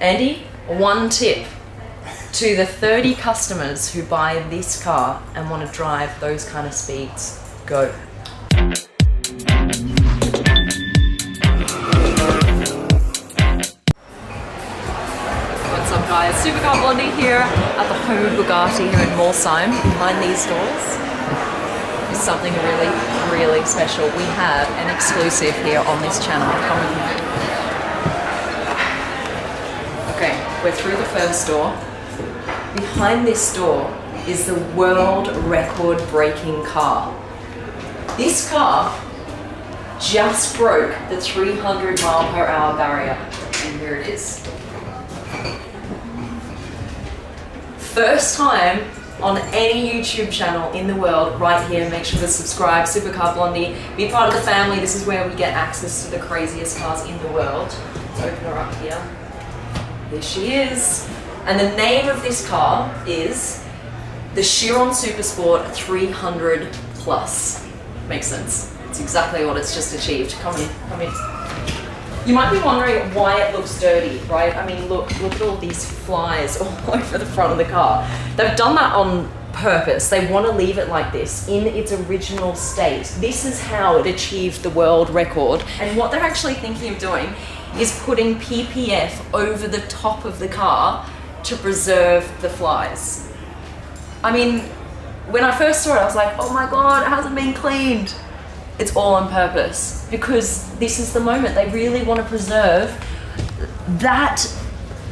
Andy, one tip to the 30 customers who buy this car and want to drive those kind of speeds. Go. What's up guys, Supercar Blondie here at the home of Bugatti here in Molsheim. Behind these doors is something really special. We have an exclusive here on this channel. Come with me. Okay, we're through the first door. Behind this door is the world record breaking car. This car just broke the 300 mile per hour barrier, and here it is. First time on any YouTube channel in the world, right here. Make sure to subscribe, Supercar Blondie, be part of the family. This is where we get access to the craziest cars in the world. Let's open her up here. Here she is. And the name of this car is the Chiron Supersport 300 Plus. Makes sense. It's exactly what it's just achieved. Come in, come in. You might be wondering why it looks dirty, right? I mean, look at all these flies all over the front of the car. They've done that on purpose. They want to leave it like this in its original state. This is how it achieved the world record. And what they're actually thinking of doing is putting PPF over the top of the car to preserve the flies. I mean, when I first saw it, I was like, oh my God, it hasn't been cleaned. It's all on purpose because this is the moment. They really want to preserve that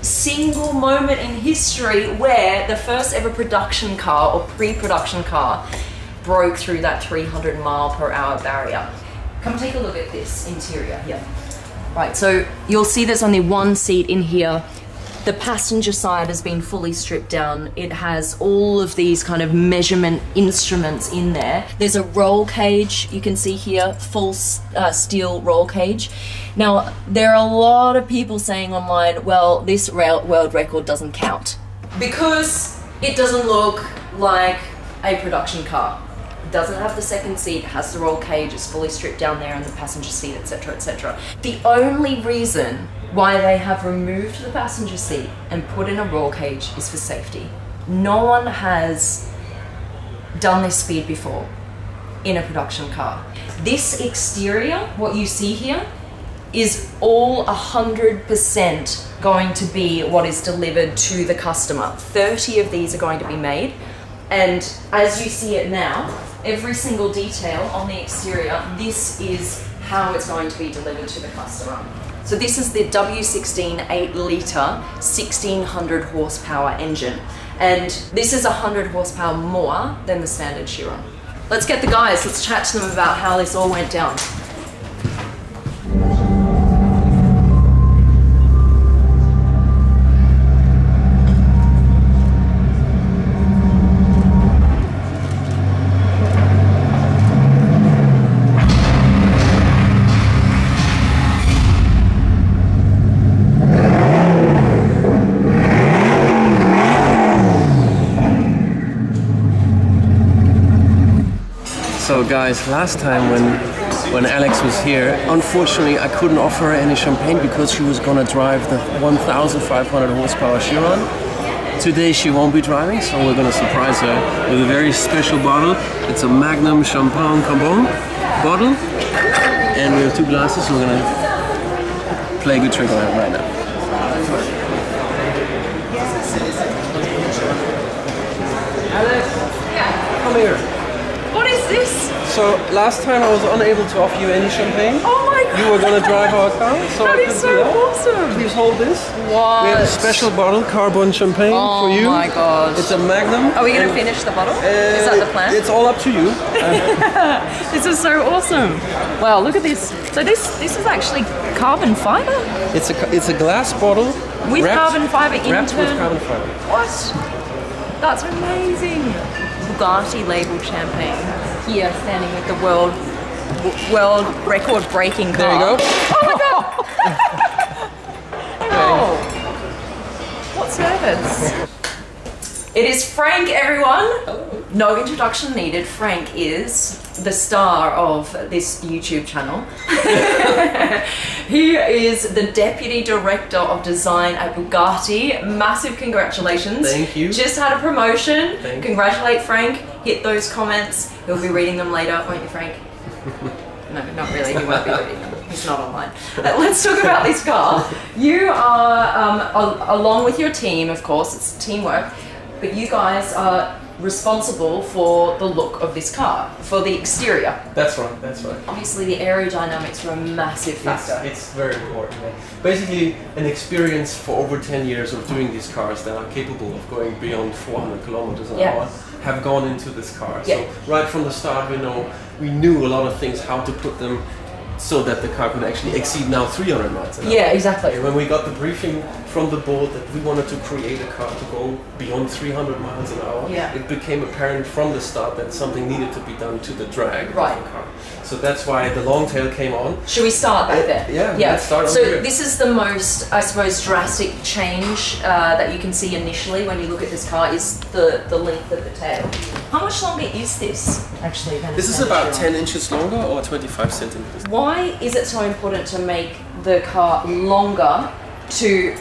single moment in history where the first ever production car or pre-production car broke through that 300 mile per hour barrier. Come take a look at this interior here. Right, so you'll see there's only one seat in here. The passenger side has been fully stripped down. It has all of these kind of measurement instruments in there. There's a roll cage, you can see here, full steel roll cage. Now, there are a lot of people saying online, well, this world record doesn't count because it doesn't look like a production car. It doesn't have the second seat, it has the roll cage, it's fully stripped down there, and the passenger seat, etc., etc. The only reason why they have removed the passenger seat and put in a roll cage is for safety. No one has done this speed before in a production car. This exterior, what you see here, is all 100% going to be what is delivered to the customer. 30 of these are going to be made, and as you see it now, every single detail on the exterior, this is how it's going to be delivered to the customer. So this is the W16 8-litre 1600 horsepower engine, and this is 100 horsepower more than the standard Chiron. Let's get the guys, let's chat to them about how this all went down. So guys, last time when Alex was here, unfortunately I couldn't offer her any champagne because she was gonna drive the 1500 horsepower Chiron. Today she won't be driving, so we're gonna surprise her with a very special bottle. It's a Magnum Champagne Carbon bottle, and we have 2 glasses, so we're gonna play a good trick on it right now. Alex, come here. What is this? So last time I was unable to offer you any champagne. Oh my God! You were gonna drive our car, so that I is so awesome. Please hold this. What? We have a special bottle, carbon champagne for you. Oh my God! It's a Magnum. Are we gonna finish the bottle? Is that the plan? It's all up to you. This is so awesome. Wow, look at this. So this is actually carbon fiber? It's a glass bottle with carbon fiber wrapped with carbon fiber. What? That's amazing. Bugatti labeled champagne. Here, standing with the world record breaking car. There you go. Oh my God! Oh, what service? It is Frank, everyone. No introduction needed. Frank is the star of this YouTube channel. He is the Deputy Director of Design at Bugatti. Massive congratulations. Thank you. Just had a promotion. Thank you. Congratulate Frank. Hit those comments. He'll be reading them later, won't you, Frank? No, not really. He won't be reading them. He's not online. Let's talk about this car. You are, along with your team, of course, it's teamwork, but you guys are responsible for the look of this car, for the exterior. That's right, that's right. Obviously, the aerodynamics were a massive factor. It's very important. Yeah. Basically, an experience for over 10 years of doing these cars that are capable of going beyond 400 kilometers an hour have gone into this car. Yeah. So right from the start, we knew a lot of things, how to put them so that the car could actually exceed now 300 miles an hour. Yeah, exactly. When we got the briefing from the board that we wanted to create a car to go beyond 300 miles an hour, it became apparent from the start that something needed to be done to the drag of the car. So that's why the long tail came on. Should we start back there? Yeah, let's start So over here. this is the most, I suppose, drastic change that you can see initially when you look at this car is the length of the tail. How much longer is this actually than This is about 10 inches longer or 25 centimeters. Why is it so important to make the car longer to,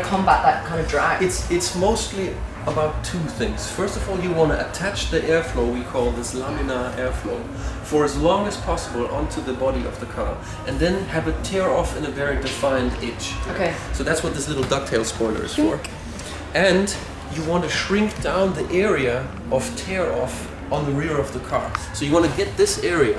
combat that kind of drag? It's mostly about two things. First of all, you want to attach the airflow, we call this laminar airflow, for as long as possible onto the body of the car, and then have it tear off in a very defined edge. Okay. So that's what this little ducktail spoiler is for. And you want to shrink down the area of tear off on the rear of the car. So you want to get this area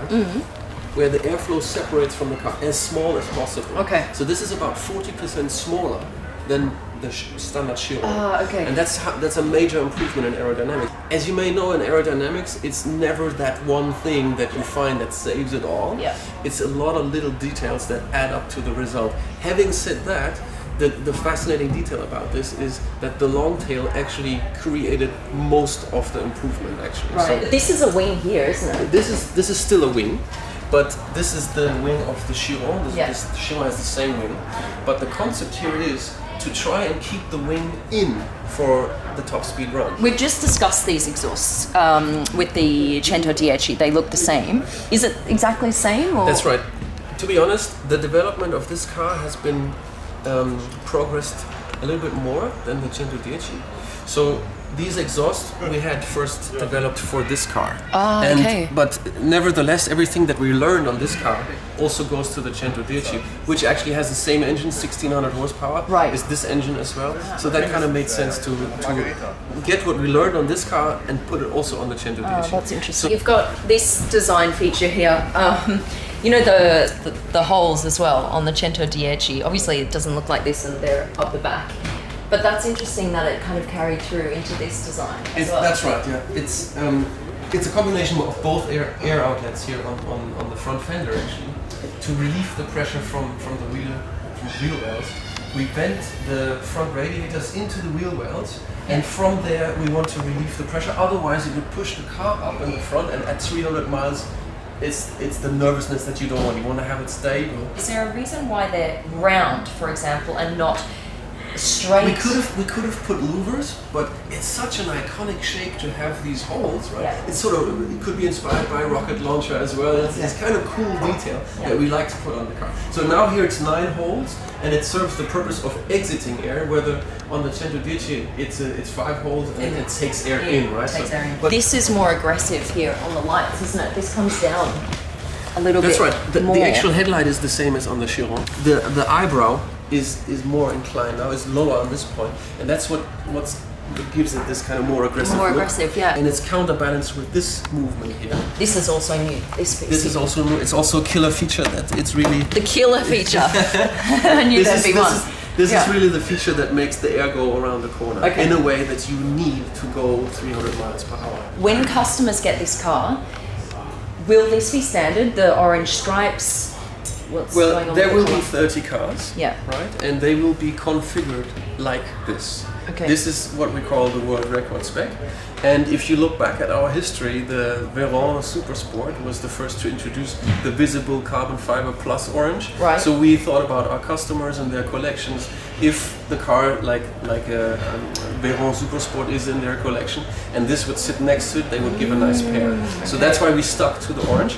where the airflow separates from the car as small as possible. Okay. So this is about 40% smaller than the standard Chiron. Okay. And that's a major improvement in aerodynamics. As you may know, in aerodynamics, it's never that one thing that you find that saves it all. Yeah. It's a lot of little details that add up to the result. Having said that, the fascinating detail about this is that the long tail actually created most of the improvement, actually. Right. So This is a wing here, isn't it? this is still a wing, but this is the wing of the Chiron. This Chiron has the same wing, but the concept here is to try and keep the wing in for the top speed run. We've just discussed these exhausts with the 110. They look the same. Is it exactly the same? Or? That's right. To be honest, the development of this car has been progressed a little bit more than the 110. So these exhausts we had first developed for this car. Okay. But nevertheless, everything that we learned on this car also goes to the 110, which actually has the same engine, 1600 horsepower. Right. Is this engine as well? So that kind of made sense to get what we learned on this car and put it also on the 110. Oh, that's interesting. You've got this design feature here. The holes as well on the 110. Obviously, it doesn't look like this, and they're up the back. But that's interesting that it kind of carried through into this design as well. That's right, yeah. It's a combination of both air outlets here on the front fender, actually, to relieve the pressure from the wheel wells. We bent the front radiators into the wheel wells, and from there we want to relieve the pressure. Otherwise, it would push the car up in the front, and at 300 miles, it's the nervousness that you don't want. You want to have it stable. Is there a reason why they're round, for example, and not straight? We could have put louvers, but it's such an iconic shape to have these holes, right? Yeah. It's it could be inspired by a rocket launcher as well. It's kind of cool detail that we like to put on the car. So now here it's 9 holes, and it serves the purpose of exiting air. Whether on the 110 it's 5 holes and it takes air in, right? Takes air in. But this is more aggressive here on the lights, isn't it? This comes down a little bit. That's right. more. The actual headlight is the same as on the Chiron. The eyebrow is more inclined now, is lower on this point, and that's what gives it this kind of more aggressive More look. aggressive, yeah. And it's counterbalanced with this movement here. This is also new. This piece. This is also new. It's also a killer feature that it's really... the killer feature. I knew there'd be one. This is really the feature that makes the air go around the corner in a way that you need to go 300 miles per hour. When customers get this car, will this be standard? The orange stripes? What's going on there with will the be colour? 30 cars, Yeah. right? And they will be configured like this. Okay. This is what we call the world record spec. And if you look back at our history, the Veyron Super Sport was the first to introduce the visible carbon fiber plus orange. Right. So we thought about our customers and their collections. If the car like a Veyron Super Sport is in their collection and this would sit next to it, they would give a nice pair. So that's why we stuck to the orange.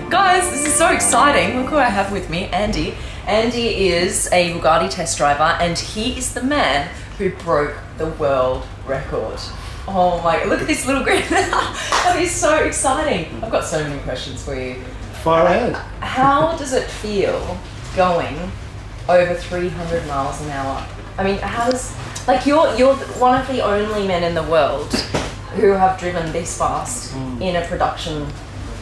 Guys, this is so exciting. Look who I have with me, Andy. Andy is a Bugatti test driver and he is the man who broke the world record. Oh my, look at this little grin. That is so exciting. I've got so many questions for you. Fire ahead. How does it feel going over 300 miles an hour? I mean, how does, like you're one of the only men in the world who have driven this fast in a production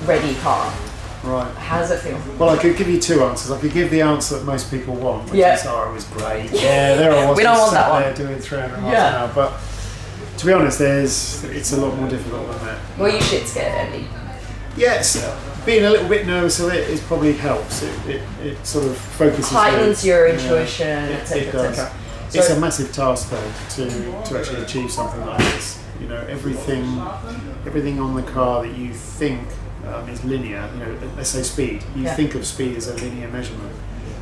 ready car. Right. How does it feel? Well, I could give you two answers. I could give the answer that most people want, which is, oh, it was great. Yeah, there I was. We don't want that there one. doing 300 miles an hour. But to be honest, it's a lot more difficult than that. Were you shit scared, Andy? Yes, being a little bit nervous of it is probably helps. It sort of focuses. Heightens your intuition, etc. It does. etc. It's a massive task though to actually achieve something like this. You know, everything on the car that you think is linear. You know, let's say speed. You think of speed as a linear measurement,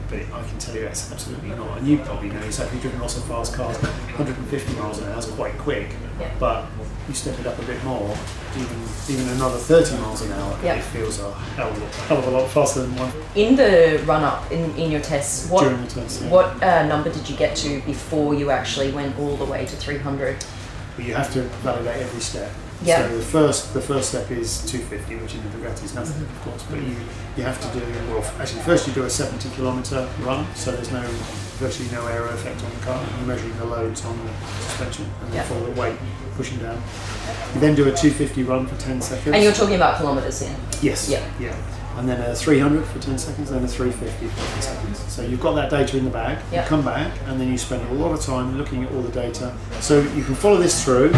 but I can tell you that's absolutely not. And you probably know yourself. You've driven lots of fast cars. 150 miles an hour is quite quick, but you step it up a bit more, even another 30 miles an hour, it feels a hell of a lot faster than one. In the run-up, in your tests, During the test, what number did you get to before you actually went all the way to 300? But you have to validate every step. Yeah. So the first step is 250, which in the Bugatti is nothing, of course. But you have to do, well, actually first you do a 70 kilometre run, so there's virtually no aero effect on the car. You're measuring the loads on the suspension and therefore the weight pushing down. You then do a 250 run for 10 seconds. And you're talking about kilometres in? Yes. Yeah. And then a 300 for 10 seconds, then a 350 for 10 seconds. So you've got that data in the bag, you come back, and then you spend a lot of time looking at all the data. So you can follow this through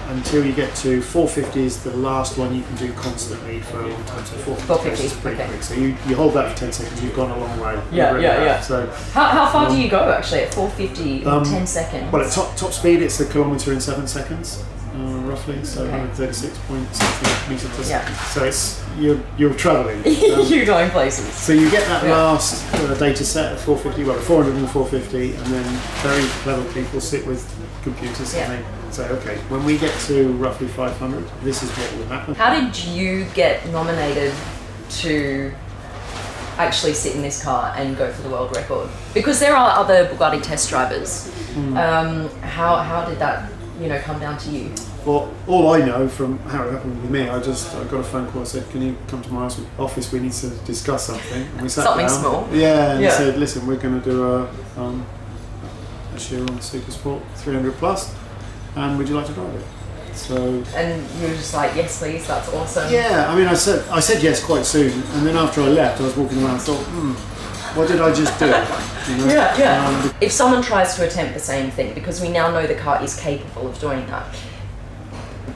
until you get to 450 is the last one you can do constantly for a long time. So 450 is pretty quick. So you hold that for 10 seconds, you've gone a long way. Yeah. So how far do you go actually at 450 in 10 seconds? Well, at top speed it's a kilometre in 7 seconds. Roughly, so 36.6 meters per second. So it's you're travelling. You're going places. So you get that last data set at 450, well, 400 and 450, and then very clever people sit with computers and they say, okay, when we get to roughly 500, this is what will happen. How did you get nominated to actually sit in this car and go for the world record? Because there are other Bugatti test drivers. How did that come down to you? Well, all I know from how it happened with me, I got a phone call and said, can you come to my office, we need to discuss something. And we sat Something down. small. Yeah, and he said, listen, we're going to do a Chiron Super Sport 300 plus, and would you like to drive it? So. And you were just like, yes please, that's awesome. Yeah, I mean I said yes quite soon, and then after I left I was walking around and thought, what did I just do? If someone tries to attempt the same thing, because we now know the car is capable of doing that,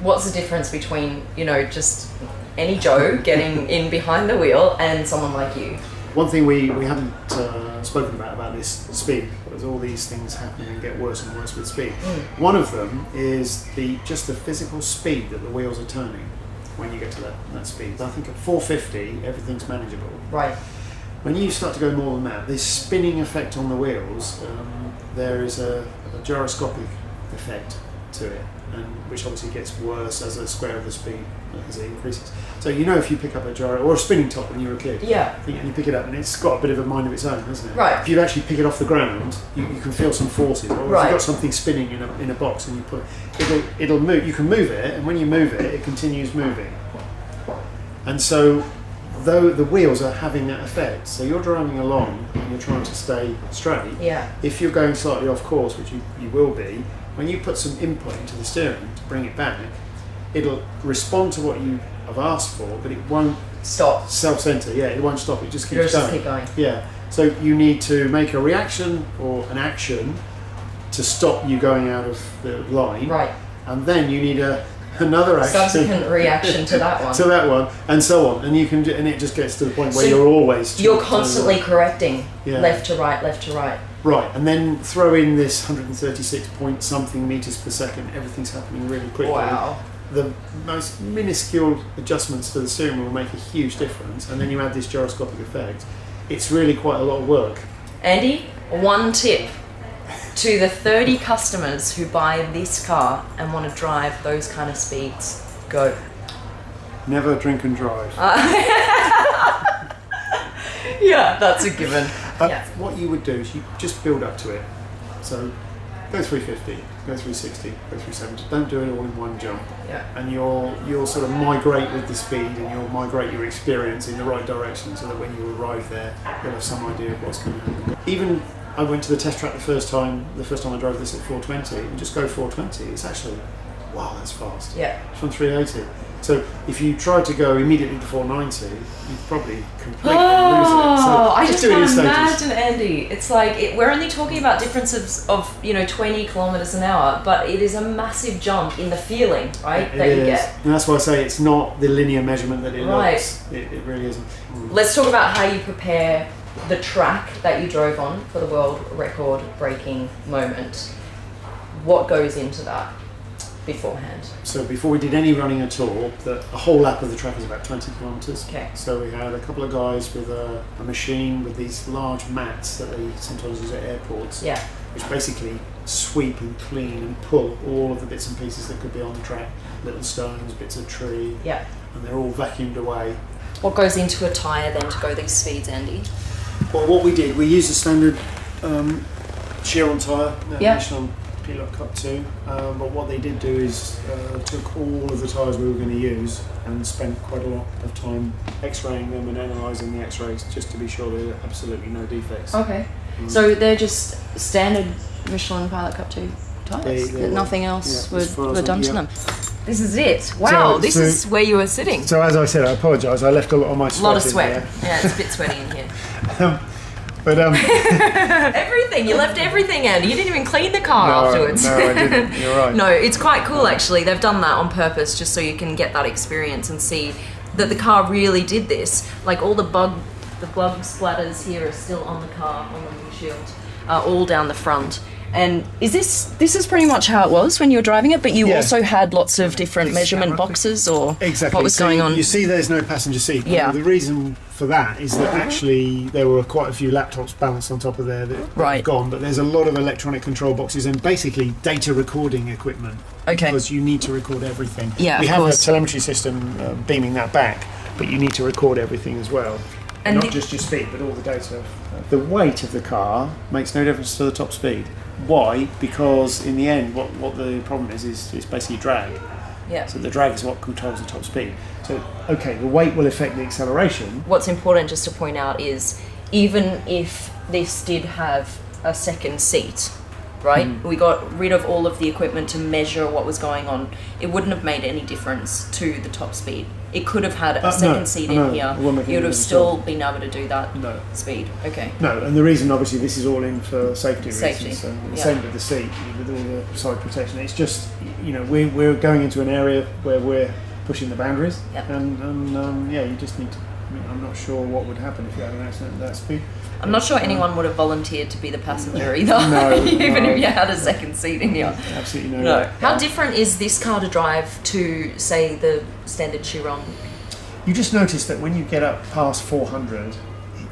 what's the difference between, just any Joe getting in behind the wheel and someone like you? One thing we haven't spoken about this speed, because all these things happen and get worse and worse with speed. One of them is just the physical speed that the wheels are turning when you get to that speed. I think at 450 everything's manageable. Right. When you start to go more than that, this spinning effect on the wheels, there is a gyroscopic effect to it, and which obviously gets worse as a square of the speed as it increases. So if you pick up a gyro or a spinning top when you were a kid, and you pick it up and it's got a bit of a mind of its own, hasn't it? Right. If you actually pick it off the ground, you can feel some forces. Or if you've got something spinning in a box and you put it'll move. You can move it, and when you move it, it continues moving. And so, though the wheels are having that effect, so you're driving along and you're trying to stay straight. If you're going slightly off course, which you will be, when you put some input into the steering to bring it back, it'll respond to what you have asked for, but it won't stop. Self-center, it won't stop. It just keeps going. Keep going. Yeah. So you need to make a reaction or an action to stop you going out of the line. Right. And then you need another action, subsequent reaction to that one. to that one, and so on. And you can, and it just gets to the point where So you're always you're constantly correcting Yeah. left to right, left to right. right, and then throw in this 136 point something meters per second. Everything's happening really quickly. Wow. The most minuscule adjustments to the steering wheel make a huge difference, and then you add this gyroscopic effect. It's really quite a lot of work. Andy, one tip to the 30 customers who buy this car and want to drive those kind of speeds. Go. Never drink and drive. Yeah, that's a given. Yeah. What you would do is you just build up to it. So go 350, go 360, go 370. Don't do it all in one jump. Yeah. And you'll sort of migrate with the speed, and you'll migrate your experience in the right direction, so that when you arrive there, you'll have some idea of what's going to happen. Even I went to the test track the first time I drove this at 420, and just go 420. It's actually, wow, that's fast. Yeah. It's from 380. So if you tried to go immediately to 490, you'd probably completely lose it. So I just do it in can't stages. imagine, Andy. It's like we're only talking about differences of 20 kilometers an hour, but it is a massive jump in the feeling, right, that you get. And that's why I say it's not the linear measurement that it Right. looks. It really isn't. Let's talk about how you prepare the track that you drove on for the world record breaking moment. What goes into that beforehand? So before we did any running at all, a whole lap of the track is about 20 kilometres. Okay. So we had a couple of guys with a machine with these large mats that they sometimes use at airports, Yeah. which basically sweep and clean and pull all of the bits and pieces that could be on the track, little stones, bits of tree, Yeah. and they're all vacuumed away. What goes into a tyre then to go these speeds, Andy? Well, what we did, we used a standard Chiron tyre, Yeah. Michelin Pilot Cup 2, but what they did do is took all of the tyres we were going to use and spent quite a lot of time x-raying them and analysing the x-rays just to be sure there are absolutely no defects. Okay. So they're just standard Michelin Pilot Cup 2 tyres? They were. Nothing else Yeah, as far as were done to yeah. them? This is it. Wow, this so- is where you were sitting. So as I said, I apologise, I left a lot of my A sweat lot of in sweat. there. Yeah, it's a bit sweaty in here. But Everything. You left everything, Andy. You didn't even clean the car afterwards. No, I didn't. You're right. No, it's quite cool actually. They've done that on purpose just so you can get that experience and see that the car really did this. Like all the bug splatters here are still on the car, on the windshield, all down the front. And this is pretty much how it was when you were driving it, but you Yeah. also had lots of different measurement boxes or Exactly. what was So going on? You see there's no passenger seat. Yeah. The reason for that is that actually there were quite a few laptops balanced on top of there that Right. have gone, but there's a lot of electronic control boxes and basically data recording equipment. Okay. Because you need to record everything. Yeah, we of have course. a telemetry system beaming that back, but you need to record everything as well. And Not just your speed, but all the data. The weight of the car makes no difference to the top speed. Why? Because in the end, what the problem is it's basically drag. Yeah. So the drag is what controls the top speed. So, okay, the weight will affect the acceleration. What's important just to point out is even if this did have a second seat, right? We got rid of all of the equipment to measure what was going on. It wouldn't have made any difference to the top speed. It could have had a second seat no, in here. it wouldn't make any You'd have difference at still all. been able to do that No. speed. Okay. No, and the reason obviously this is all in for safety Safety, reasons. So the yeah. same with the seat, with all the side protection. It's just, we're going into an area where we're pushing the boundaries, Yep. and yeah, you just need to. I'm not sure what would happen if you had an accident at that speed. I'm not sure anyone would have volunteered to be the passenger either, No, even no. if you had a second seat in here. Absolutely no. No. way. How different is this car to drive to, say, the standard Chiron? You just notice that when you get up past 400, it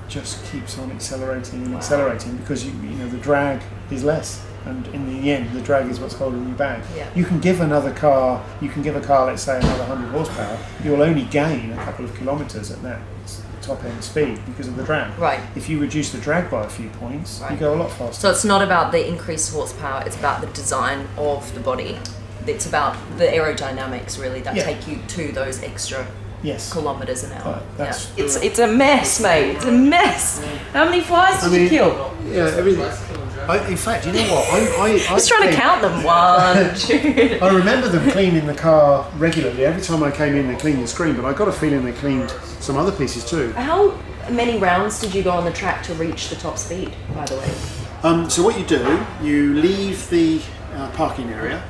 just keeps on accelerating and accelerating because the drag is less, and in the end, the drag is what's holding you back. Yeah. You can give a car, let's say, another 100 horsepower. You'll only gain a couple of kilometres at that top end speed because of the drag. Right. If you reduce the drag by a few points, you Right. go a lot faster. So it's not about the increased horsepower, it's about the design of the body. It's about the aerodynamics really that Yeah. take you to those extra Yes. kilometres an hour. That's yeah. It's a mess, mate. It's a mess. How many flies did you kill? Yeah, everything. In fact, you know what? I was trying to count them. 1, 2. I remember them cleaning the car regularly. Every time I came in, they cleaned the screen, but I got a feeling they cleaned some other pieces too. How many rounds did you go on the track to reach the top speed, by the way? So what you do, you leave the parking area,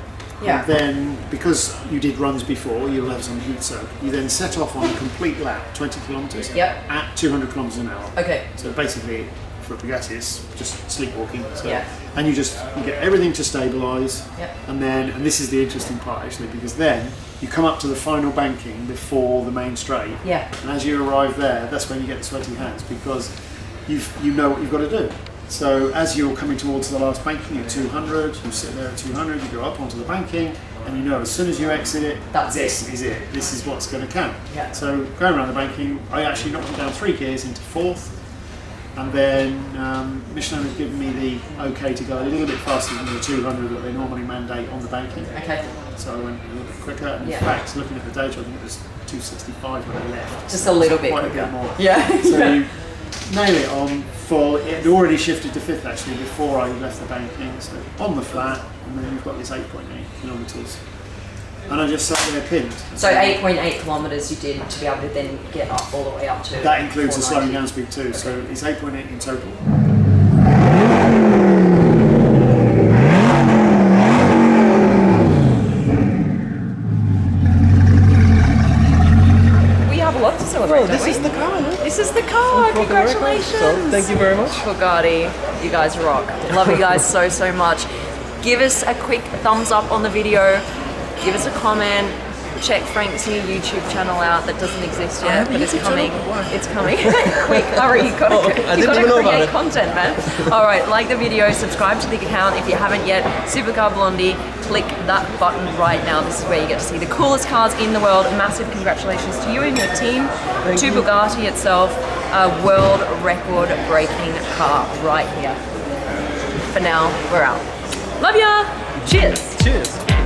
Yeah. And then, because you did runs before, you'll have some heat soak. You then set off on a complete lap, 20 kilometres, Yep. at 200 kilometres an hour. Okay. So basically, for Bugatti, it's just sleepwalking. So, Yeah. and you get everything to stabilise, Yep. and this is the interesting part actually, because then you come up to the final banking before the main straight. Yeah. And as you arrive there, that's when you get the sweaty hands, because you know what you've got to do. So as you're coming towards the last banking at 200, you sit there at 200, you go up onto the banking, and you know as soon as you exit it, this is it. This is what's going to count. Yeah. So going around the banking, I actually knocked it down 3 gears into 4th, and then Michelin has given me the okay to go a little bit faster than the 200 that they normally mandate on the banking. Okay. So I went a little bit quicker, and Yeah. in fact, looking at the data, I think it was 265 when I left. Just a little bit Quite quicker. a bit more. Yeah. So you nail it on full. It had already shifted to 5th actually before I left the banking. So on the flat, and then you've got this 8.8 kilometres. And I just sat there pinned. So 8.8 kilometres you did to be able to then get up all the way up to. That includes the 490. slowing down speed too. So it's 8.8 in total. We have a lot to celebrate. Well, don't this we? is the car. No? This is the car. Broken record. Congratulations. So, thank you very much. Bugatti, you guys rock. Love you guys so much. Give us a quick thumbs up on the video. Give us a comment. Check Frank's new YouTube channel out that doesn't exist yet, but it's coming. It's coming. Quick, hurry! You gotta, I you didn't gotta even know about create it. content, man. All right, like the video, subscribe to the account if you haven't yet. Supercar Blondie. Click that button right now. This is where you get to see the coolest cars in the world. Massive congratulations to you and your team, to Bugatti itself. A world record breaking car right here. For now, we're out. Love ya! Cheers! Cheers.